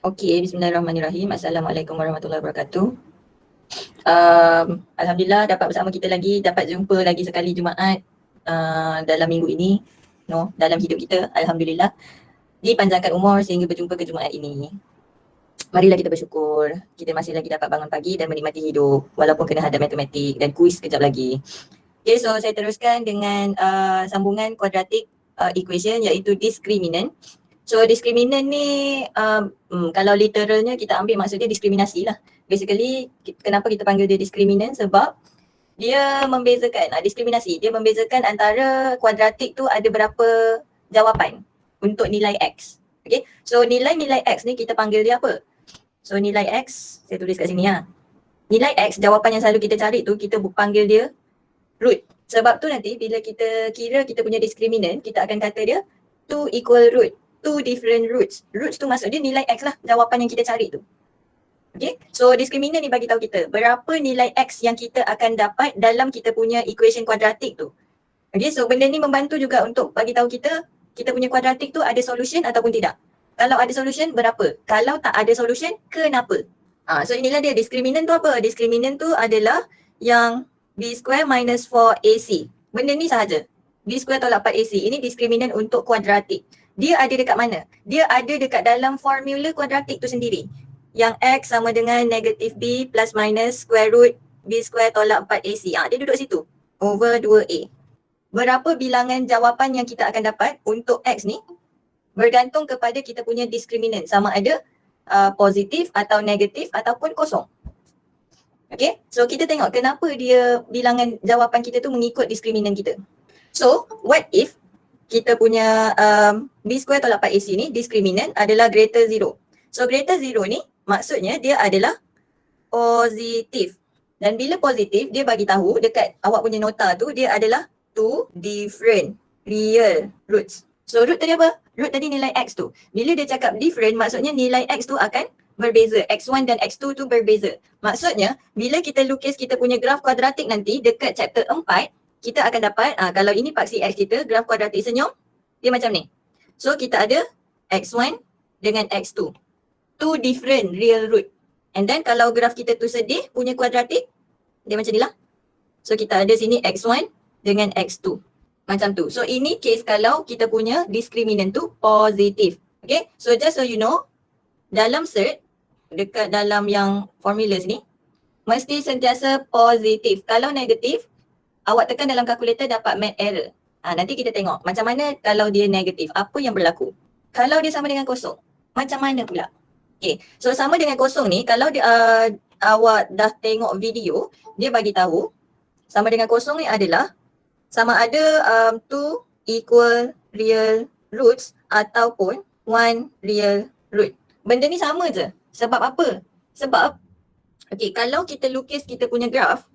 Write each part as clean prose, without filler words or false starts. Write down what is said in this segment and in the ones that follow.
Okey, bismillahirrahmanirrahim. Assalamualaikum warahmatullahi wabarakatuh. Alhamdulillah dapat bersama kita lagi, dapat jumpa lagi sekali Jumaat dalam minggu ini. Dalam hidup kita, alhamdulillah. Dipanjangkan umur sehingga berjumpa ke Jumaat ini. Marilah kita bersyukur. Kita masih lagi dapat bangun pagi dan menikmati hidup walaupun kena hadap matematik dan kuis kejap lagi. Okay, so saya teruskan dengan sambungan kuadratik equation iaitu discriminant. So discriminant ni kalau literalnya kita ambil maksudnya diskriminasi lah. Basically kenapa kita panggil dia discriminant sebab dia membezakan, diskriminasi, dia membezakan antara kuadratik tu ada berapa jawapan untuk nilai X. Okay, so nilai-nilai X ni kita panggil dia apa? So nilai X, saya tulis kat sini ya. Nilai X, jawapan yang selalu kita cari tu kita panggil dia root. Sebab tu nanti bila kita kira kita punya discriminant, kita akan kata dia 2 equal root. 2 different roots. Roots tu maksud dia nilai X lah, jawapan yang kita cari tu. Okay, so discriminant ni bagi tahu kita berapa nilai X yang kita akan dapat dalam kita punya equation kuadratik tu. Okay, so benda ni membantu juga untuk bagi tahu kita punya kuadratik tu ada solution ataupun tidak. Kalau ada solution, berapa? Kalau tak ada solution, kenapa? So inilah dia discriminant tu apa? Discriminant tu adalah yang B square minus 4AC. Benda ni sahaja. B square tolak 4AC. Ini discriminant untuk kuadratik. Dia ada dekat mana? Dia ada dekat dalam formula kuadratik tu sendiri. Yang X sama dengan negative B plus minus square root B square tolak 4AC. Dia duduk situ. Over 2A. Berapa bilangan jawapan yang kita akan dapat untuk X ni bergantung kepada kita punya discriminant. Sama ada positif atau negatif ataupun kosong. Okay, so kita tengok kenapa dia bilangan jawapan kita tu mengikut discriminant kita. So, what if kita punya B square tolak 4AC ni discriminant adalah greater 0. So, greater 0 ni maksudnya dia adalah positif. Dan bila positif, dia bagi tahu dekat awak punya nota tu dia adalah 2 different real roots. So, root tadi apa? Root tadi nilai X tu. Bila dia cakap different, maksudnya nilai X tu akan berbeza. X1 dan X2 tu berbeza. Maksudnya, bila kita lukis kita punya graf kuadratik nanti dekat chapter 4, kita akan dapat, kalau ini paksi X kita, graf kuadratik senyum, dia macam ni. So, kita ada X1 dengan X2. 2 different real root. And then kalau graf kita tu sedih punya kuadratik, dia macam ni lah. So, kita ada sini X1 dengan X2. Macam tu. So, ini case kalau kita punya discriminant tu positif. Okay, so just so you know, dalam cert, dekat dalam yang formula ni, mesti sentiasa positif. Kalau negatif, awak tekan dalam kalkulator dapat math error. Nanti kita tengok macam mana kalau dia negatif, apa yang berlaku. Kalau dia sama dengan kosong, macam mana pula? Okay, so sama dengan kosong ni, kalau dia, awak dah tengok video, dia bagi tahu sama dengan kosong ni adalah sama ada 2 equal real roots ataupun 1 real root. Benda ni sama je. Sebab apa? Sebab, okay, kalau kita lukis kita punya graf,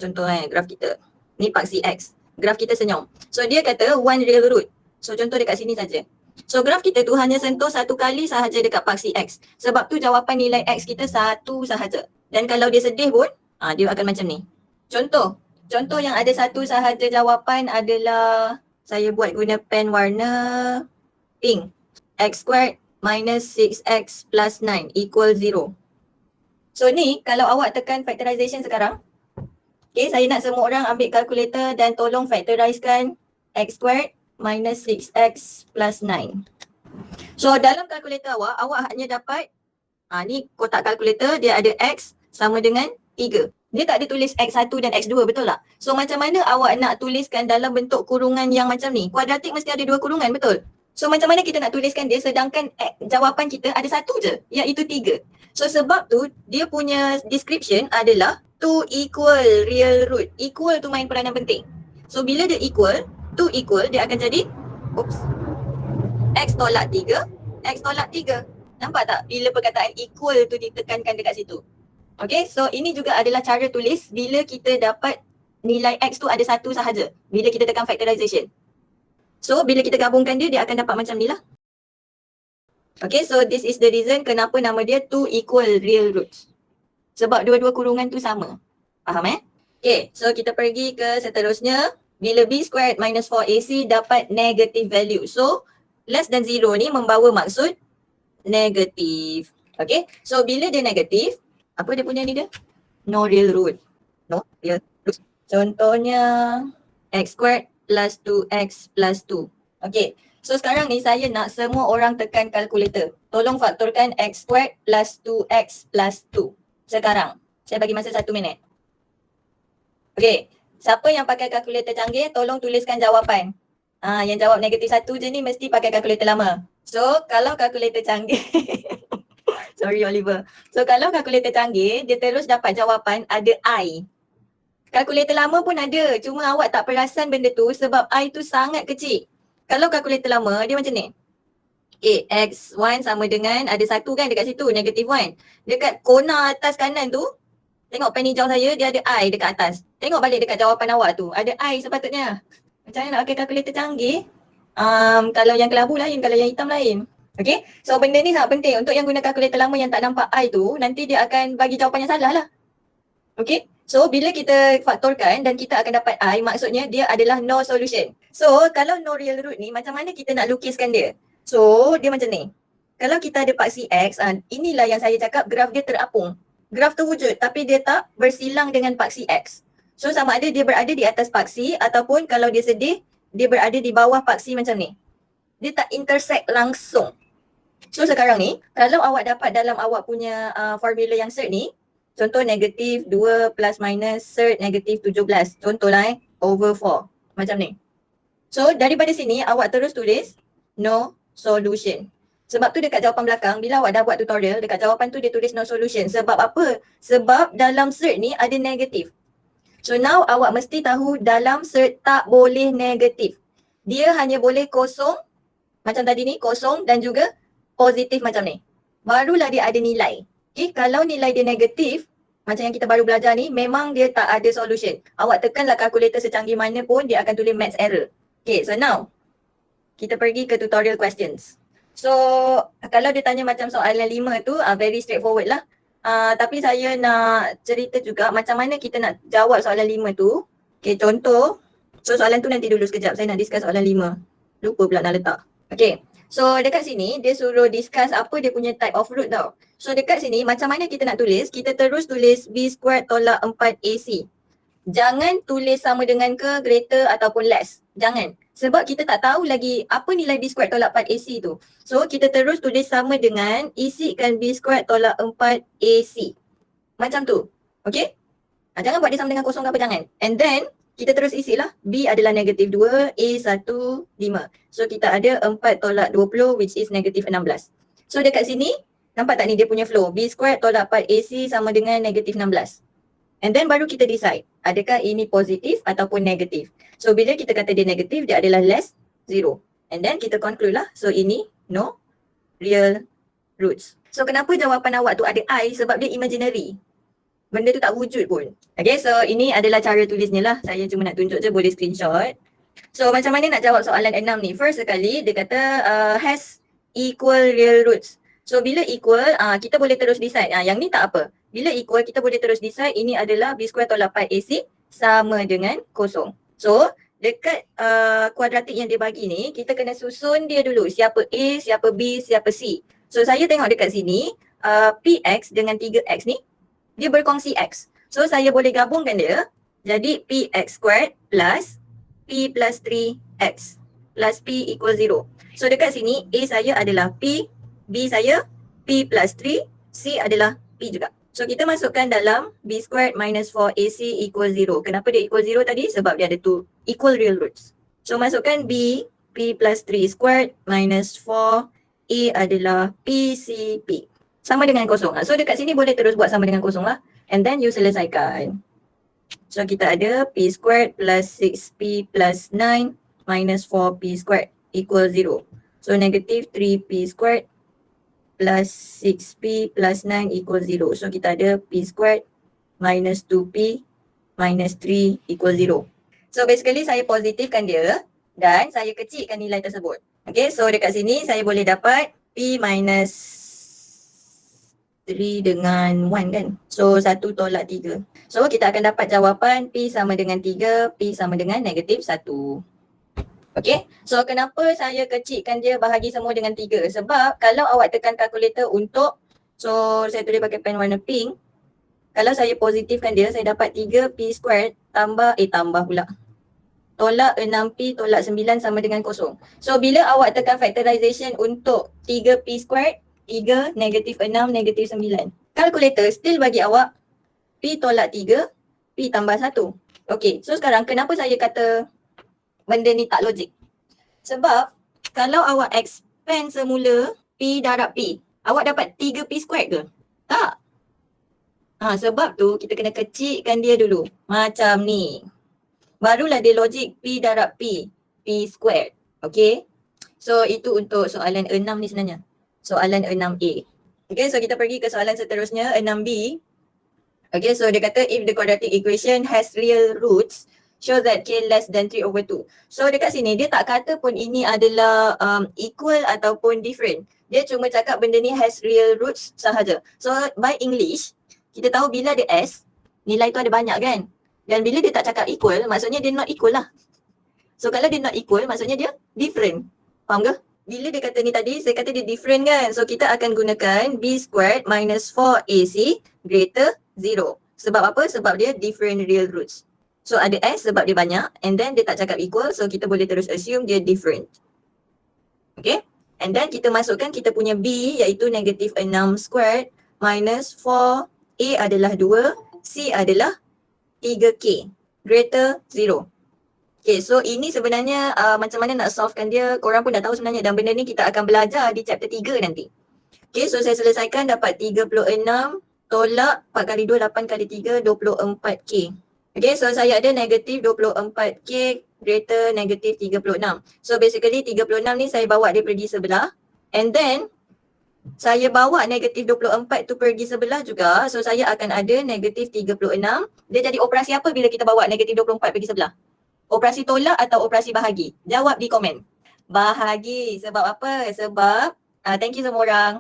contoh graf kita. Ni paksi X. Graf kita senyum. So dia kata 1 real root. So contoh dekat sini saja. So graf kita tu hanya sentuh satu kali sahaja dekat paksi X. Sebab tu jawapan nilai X kita satu sahaja. Dan kalau dia sedih pun, dia akan macam ni. Contoh yang ada satu sahaja jawapan adalah saya buat guna pen warna pink. X squared minus 6x plus 9 equal 0. So ni kalau awak tekan factorization sekarang, okay, saya nak semua orang ambil kalkulator dan tolong factorizekan x squared minus 6x plus 9. So dalam kalkulator awak hanya dapat, ni kotak kalkulator dia ada x sama dengan 3. Dia tak ada tulis x1 dan x2, betul tak? So macam mana awak nak tuliskan dalam bentuk kurungan yang macam ni? Kuadratik mesti ada 2 kurungan, betul? So macam mana kita nak tuliskan dia sedangkan jawapan kita ada satu je, iaitu 3. So sebab tu dia punya description adalah 2 equal real root. Equal tu main peranan penting. So bila dia equal, 2 equal dia akan jadi x tolak 3, x tolak 3. Nampak tak bila perkataan equal tu ditekankan dekat situ? Okay, so ini juga adalah cara tulis bila kita dapat nilai x tu ada satu sahaja. Bila kita tekan factorization. So bila kita gabungkan dia akan dapat macam ni lah. Okay, so this is the reason kenapa nama dia 2 equal real roots. Sebab dua-dua kurungan tu sama. Faham Okay, so kita pergi ke seterusnya. Bila b squared minus 4ac dapat negative value. So less than 0 ni membawa maksud negatif. Okay, so bila dia negatif, apa dia punya ni dia? No real root. No real root. Contohnya x squared plus 2x plus 2. Okay, so sekarang ni saya nak semua orang tekan kalkulator. Tolong faktorkan x squared plus 2x plus 2. Sekarang, saya bagi masa 1 minit. Okay, siapa yang pakai kalkulator canggih, tolong tuliskan jawapan. Yang jawab negatif 1 je ni mesti pakai kalkulator lama. So, kalau kalkulator canggih, sorry Oliver. So, kalau kalkulator canggih, dia terus dapat jawapan ada I. Kalkulator lama pun ada, cuma awak tak perasan benda tu sebab I tu sangat kecil. Kalau kalkulator lama, dia macam ni. X1 sama dengan, ada 1 kan dekat situ, negatif 1. Dekat corner atas kanan tu, tengok pen hijau saya, dia ada I dekat atas. Tengok balik dekat jawapan awak tu, ada I sepatutnya. Macam mana nak pakai kalkulator canggih? Kalau yang kelabu lain, kalau yang hitam lain. Okay, so benda ni sangat penting. Untuk yang guna kalkulator lama yang tak nampak I tu, nanti dia akan bagi jawapan yang salah lah. Okay, so bila kita faktorkan dan kita akan dapat I, maksudnya dia adalah no solution. So kalau no real root ni, macam mana kita nak lukiskan dia? So dia macam ni. Kalau kita ada paksi X, inilah yang saya cakap graf dia terapung. Graf tu wujud tapi dia tak bersilang dengan paksi X. So sama ada dia berada di atas paksi ataupun kalau dia sedih, dia berada di bawah paksi macam ni. Dia tak intersect langsung. So sekarang ni, kalau awak dapat dalam awak punya formula yang cert ni, contoh negatif 2 plus minus cert negatif 17. Contohlah over 4. Macam ni. So daripada sini, awak terus tulis no solution. Sebab tu dekat jawapan belakang, bila awak dah buat tutorial, dekat jawapan tu dia tulis no solution. Sebab apa? Sebab dalam cert ni ada negatif. So now awak mesti tahu dalam cert tak boleh negatif. Dia hanya boleh kosong, macam tadi ni, kosong dan juga positif macam ni. Barulah dia ada nilai. Okay, kalau nilai dia negatif, macam yang kita baru belajar ni, memang dia tak ada solution. Awak tekanlah kalkulator secanggih mana pun, dia akan tulis maths error. Okay, so now, kita pergi ke tutorial questions. So, kalau dia tanya macam soalan 5 tu, very straightforward lah. Tapi saya nak cerita juga macam mana kita nak jawab soalan 5 tu. Okay, contoh. So, soalan tu nanti dulu sekejap. Saya nak discuss soalan 5. Lupa pula nak letak. Okay. So, dekat sini, dia suruh discuss apa dia punya type of root tau. So, dekat sini, macam mana kita nak tulis? Kita terus tulis B squared tolak 4AC. Jangan tulis sama dengan ke, greater ataupun less. Jangan. Sebab kita tak tahu lagi apa nilai B squared tolak 4AC tu. So kita terus tulis sama dengan isikan B squared tolak 4AC. Macam tu. Okay? Jangan buat dia sama dengan kosong ke apa, jangan. And then kita terus isi lah. B adalah negatif 2, A 1, 5. So kita ada 4 tolak 20 which is negatif 16. So dekat sini, nampak tak ni dia punya flow. B squared tolak 4AC sama dengan negatif 16. And then baru kita decide, adakah ini positif ataupun negatif. So bila kita kata dia negatif, dia adalah less 0. And then kita conclude lah, so ini no real roots. So kenapa jawapan awak tu ada I? Sebab dia imaginary. Benda tu tak wujud pun. Okay, so ini adalah cara tulisnya lah. Saya cuma nak tunjuk je, boleh screenshot. So macam mana nak jawab soalan 6 ni? First sekali, dia kata has equal real roots. So bila equal, kita boleh terus decide. Yang ni tak apa. Bila equal, kita boleh terus decide ini adalah B square tolak 4AC sama dengan kosong. So, dekat kuadratik yang dia bagi ni, kita kena susun dia dulu. Siapa A, siapa B, siapa C. So, saya tengok dekat sini, PX dengan 3X ni, dia berkongsi X. So, saya boleh gabungkan dia. Jadi, PX squared plus P plus 3X plus P equal 0. So, dekat sini, A saya adalah P, B saya P plus 3, C adalah P juga. So kita masukkan dalam B squared minus 4AC equal 0. Kenapa dia equal 0 tadi? Sebab dia ada two equal real roots. So masukkan B, P plus 3 squared minus 4, A adalah PCP. Sama dengan kosong. So dekat sini boleh terus buat sama dengan kosong lah. And then you selesaikan. So kita ada P squared plus 6P plus 9 minus 4P squared equal 0. So negative 3P squared plus 6P plus 9 equal 0. So kita ada P squared minus 2P minus 3 equal 0. So basically saya positifkan dia dan saya kecilkan nilai tersebut. Okay, so dekat sini saya boleh dapat P minus 3 dengan 1 kan. So 1 tolak 3. So kita akan dapat jawapan P sama dengan 3, P sama dengan negatif 1. Okay, so kenapa saya kecilkan dia bahagi semua dengan 3? Sebab kalau awak tekan kalkulator untuk, so saya tulis pakai pen warna pink. Kalau saya positifkan dia, saya dapat 3P squared tambah pula. Tolak 6P tolak 9 sama dengan kosong. So bila awak tekan factorization untuk 3P squared, 3, negatif 6, negatif 9. Kalkulator still bagi awak P tolak 3, P tambah 1. Okay, so sekarang kenapa saya kata benda ni tak logik? Sebab kalau awak expand semula P darab P, awak dapat 3P squared ke? Tak. Sebab tu kita kena kecilkan dia dulu. Macam ni. Barulah dia logik P darab P, P squared. Okay. So itu untuk soalan 6 ni sebenarnya. Soalan 6A. Okay, so kita pergi ke soalan seterusnya, 6B. Okay, so dia kata if the quadratic equation has real roots, show that K less than 3/2. So dekat sini dia tak kata pun ini adalah equal ataupun different. Dia cuma cakap benda ni has real roots sahaja. So by English, kita tahu bila ada S, nilai tu ada banyak kan? Dan bila dia tak cakap equal, maksudnya dia not equal lah. So kalau dia not equal, maksudnya dia different. Faham ke? Bila dia kata ni tadi, saya kata dia different kan? So kita akan gunakan B squared minus 4AC greater 0. Sebab apa? Sebab dia different real roots. So ada S sebab dia banyak, and then dia tak cakap equal, so kita boleh terus assume dia different. Okay? And then kita masukkan kita punya B iaitu negatif 6 squared minus 4, A adalah 2, C adalah 3K greater 0. Okay, so ini sebenarnya macam mana nak solvekan dia, korang pun dah tahu sebenarnya, dan benda ni kita akan belajar di chapter 3 nanti. Okay, so saya selesaikan dapat 36 tolak 4 kali 2, 8 kali 3, 24K. Okay, so saya ada negatif 24K greater negatif 36. So basically 36 ni saya bawa dia pergi sebelah, and then saya bawa negatif 24 tu pergi sebelah juga. So saya akan ada negatif 36. Dia jadi operasi apa bila kita bawa negatif 24 pergi sebelah? Operasi tolak atau operasi bahagi? Jawab di komen. Bahagi. Sebab apa? Sebab, thank you semua orang.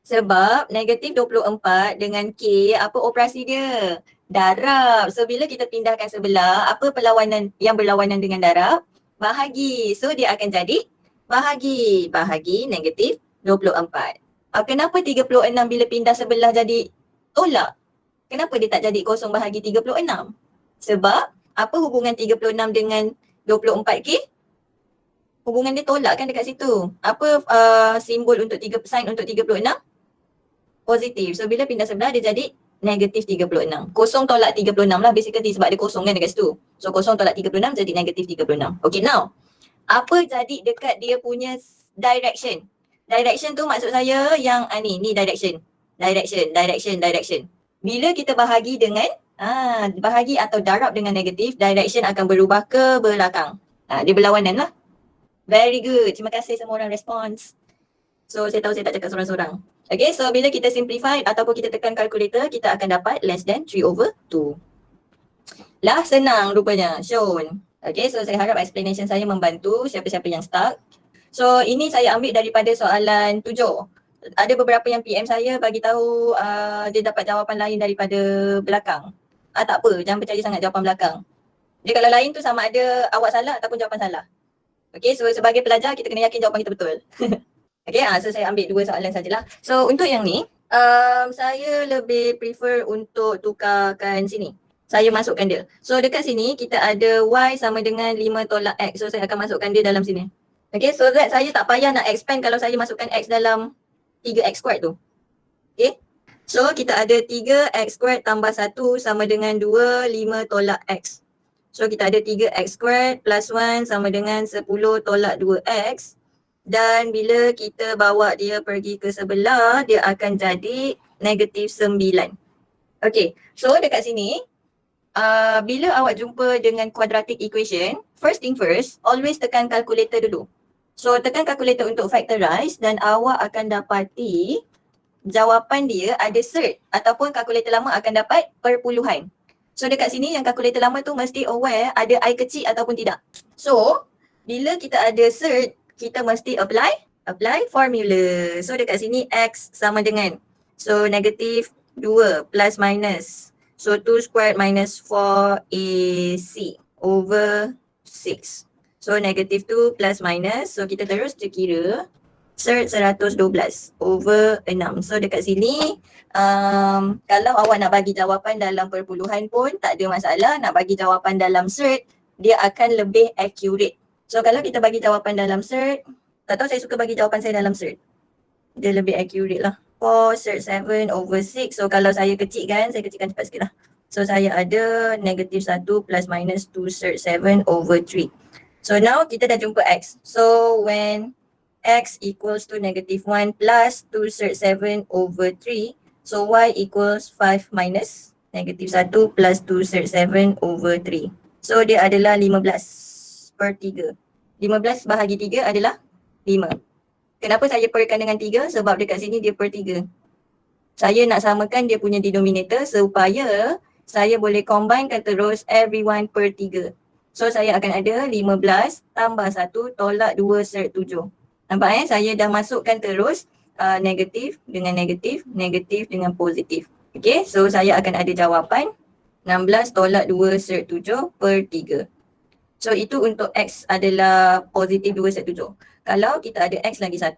Sebab negatif 24 dengan K, apa operasi dia? Darab. So bila kita pindahkan sebelah, apa perlawanan yang berlawanan dengan darab? Bahagi. So dia akan jadi bahagi. Bahagi negatif 24. Kenapa 36 bila pindah sebelah jadi tolak? Kenapa dia tak jadi kosong bahagi 36? Sebab apa hubungan 36 dengan 24K? Hubungan dia tolak kan dekat situ. Apa simbol untuk sign untuk 36? Positif. So bila pindah sebelah dia jadi negatif 36. Kosong tolak 36 lah basically sebab dia kosong kan dekat situ. So kosong tolak 36 jadi negatif 36. Okay, now apa jadi dekat dia punya direction? Direction tu maksud saya yang ni direction. Direction. Bila kita bahagi dengan bahagi atau darab dengan negatif, direction akan berubah ke belakang. Dia berlawanan lah. Very good. Terima kasih semua orang respons. So saya tahu saya tak cakap seorang-seorang. Okay, so bila kita simplify ataupun kita tekan kalkulator, kita akan dapat less than 3/2. Lah senang rupanya, shown. Okay, so saya harap explanation saya membantu siapa-siapa yang stuck. So ini saya ambil daripada soalan 7. Ada beberapa yang PM saya bagi tahu dia dapat jawapan lain daripada belakang. Tak apa, jangan percaya sangat jawapan belakang. Dia kalau lain tu sama ada awak salah ataupun jawapan salah. Okay, so sebagai pelajar kita kena yakin jawapan kita betul. Okay, so saya ambil 2 soalan sajalah. So untuk yang ni, saya lebih prefer untuk tukarkan sini. Saya masukkan dia. So dekat sini kita ada Y sama dengan 5 tolak X. So saya akan masukkan dia dalam sini. Okay, so that saya tak payah nak expand kalau saya masukkan X dalam 3X squared tu. Okay, so kita ada 3X squared tambah 1 sama dengan 2, 5 tolak X. So kita ada 3X squared plus 1 sama dengan 10 tolak 2X. Dan bila kita bawa dia pergi ke sebelah, dia akan jadi negatif 9. Okay, so dekat sini, bila awak jumpa dengan quadratic equation, first thing first, always tekan calculator dulu. So tekan calculator untuk factorize dan awak akan dapati jawapan dia ada cert ataupun kalkulator lama akan dapat perpuluhan. So dekat sini yang kalkulator lama tu mesti aware ada I kecil ataupun tidak. So bila kita ada cert, kita mesti apply formula. So dekat sini X sama dengan, so negatif 2 plus minus. So 2 squared minus 4AC over 6. So negative tu plus minus. So kita terus kira cert 112 over 6. So dekat sini kalau awak nak bagi jawapan dalam perpuluhan pun tak ada masalah. Nak bagi jawapan dalam cert, dia akan lebih accurate. So kalau kita bagi jawapan dalam cert, tak tahu saya suka bagi jawapan saya dalam cert. Dia lebih accurate lah. 4 cert 7 over 6. So kalau saya kecilkan, saya kecilkan cepat sikit lah. So saya ada negative 1 plus minus 2 cert 7 over 3. So now kita dah jumpa X. So when X equals to negative 1 plus 2 cert 7 over 3. So Y equals 5 minus negative 1 plus 2 cert 7 over 3. So dia adalah 15 per 3. 15 bahagi 3 adalah 5. Kenapa saya perkan dengan 3? Sebab dekat sini dia per 3. Saya nak samakan dia punya denominator supaya saya boleh combinekan terus everyone per 3. So saya akan ada 15 tambah 1 tolak 2 cert 7. Nampak saya dah masukkan terus negatif dengan negatif, negatif dengan positif. Okay, so saya akan ada jawapan 16 tolak 2 cert 7 per 3. So itu untuk X adalah positif 2 cert 7. Kalau kita ada X lagi 1,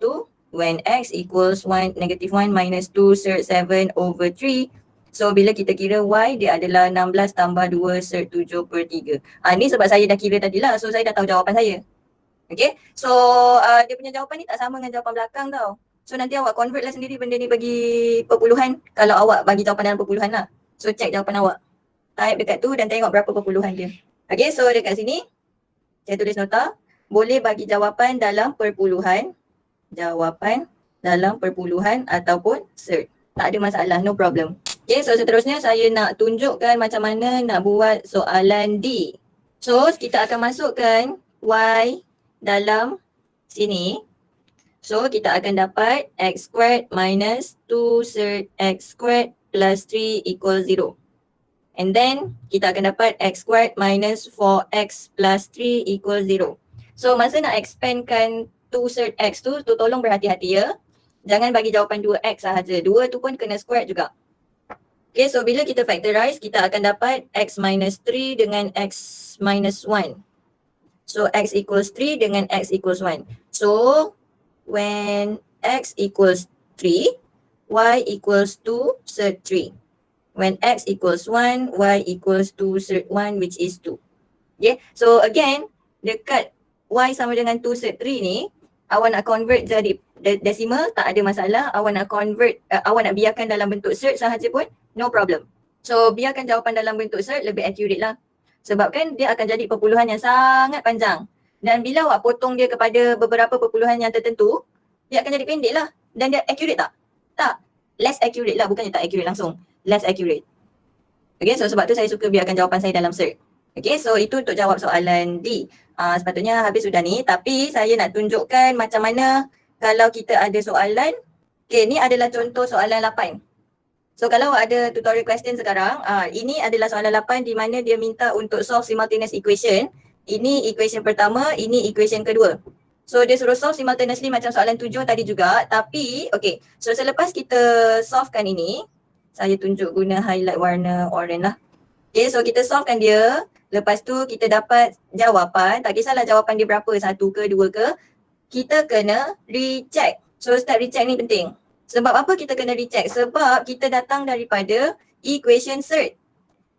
when X equals 1, negative 1 minus 2 cert 7 over 3. So bila kita kira Y, dia adalah 16 tambah 2 cert 7 per 3. Ni sebab saya dah kira tadi lah. So saya dah tahu jawapan saya. Okay. So dia punya jawapan ni tak sama dengan jawapan belakang tau. So nanti awak convert lah sendiri benda ni bagi perpuluhan. Kalau awak bagi jawapan dalam perpuluhan lah. So check jawapan awak. Type dekat tu dan tengok berapa perpuluhan dia. Okay. So dekat sini saya tulis nota. Boleh bagi jawapan dalam perpuluhan. Jawapan dalam perpuluhan ataupun cert. Tak ada masalah. No problem. Okay, so seterusnya saya nak tunjukkan macam mana nak buat soalan D. So kita akan masukkan Y dalam sini. So kita akan dapat X squared minus 2 cert X squared plus 3 equals 0. And then kita akan dapat X squared minus 4X plus 3 equals 0. So masa nak expandkan 2 cert X tu tolong berhati-hati ya. Jangan bagi jawapan 2X sahaja. 2 tu pun kena squared juga. Okay, so bila kita factorize, kita akan dapat X minus 3 dengan X minus 1. So X equals 3 dengan X equals 1. So when X equals 3, Y equals 2 cert 3. When X equals 1, Y equals 2 cert 1 which is 2. Okay, so again, dekat Y sama dengan 2 cert 3 ni, awak nak convert jadi decimal, tak ada masalah. Awak nak convert, awak nak biarkan dalam bentuk cert sahaja pun, no problem. So biarkan jawapan dalam bentuk cert lebih accurate lah. Sebab kan dia akan jadi perpuluhan yang sangat panjang. Dan bila awak potong dia kepada beberapa perpuluhan yang tertentu, dia akan jadi pendek lah. Dan dia accurate tak? Tak. Less accurate lah, bukannya tak accurate langsung. Less accurate. Okay, so sebab tu saya suka biarkan jawapan saya dalam cert. Okay, so itu untuk jawab soalan D. Sepatutnya habis sudah ni, tapi saya nak tunjukkan macam mana kalau kita ada soalan. Okay, ni adalah contoh soalan 8. So kalau ada tutorial question sekarang, ini adalah soalan 8 di mana dia minta untuk solve simultaneous equation. Ini equation pertama, ini equation kedua. So dia suruh solve simultaneously macam soalan 7 tadi juga. Tapi, okay, so selepas kita solvekan ini, saya tunjuk guna highlight warna orange lah. Okay, so kita solvekan dia. Lepas tu kita dapat jawapan, tak kisahlah jawapan dia berapa, 1 ke 2 ke. Kita kena recheck. So step recheck ni penting. Sebab apa kita kena recheck? Sebab kita datang daripada equation cert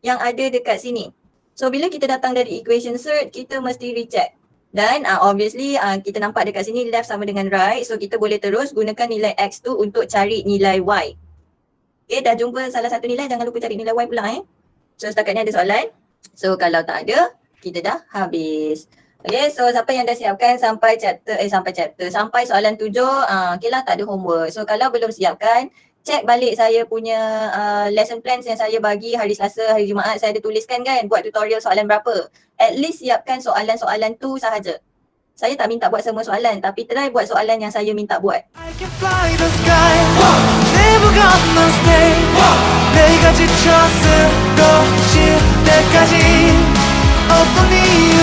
yang ada dekat sini. So bila kita datang dari equation cert, kita mesti recheck. Dan obviously kita nampak dekat sini left sama dengan right. So kita boleh terus gunakan nilai X tu untuk cari nilai Y. Okay, dah jumpa salah satu nilai, jangan lupa cari nilai Y pula So setakat ni ada soalan. So kalau tak ada, kita dah habis. Okay, so siapa yang dah siapkan sampai soalan 7, okay lah, tak ada homework. So kalau belum siapkan, check balik saya punya lesson plans yang saya bagi hari Selasa, hari Jumaat. Saya ada tuliskan kan buat tutorial soalan berapa. At least siapkan soalan-soalan tu sahaja. Saya tak minta buat semua soalan, tapi try buat soalan yang saya minta buat. I can fly the sky. Never gonna stay. 내가 지쳤을 것일 때까지 어떤 이유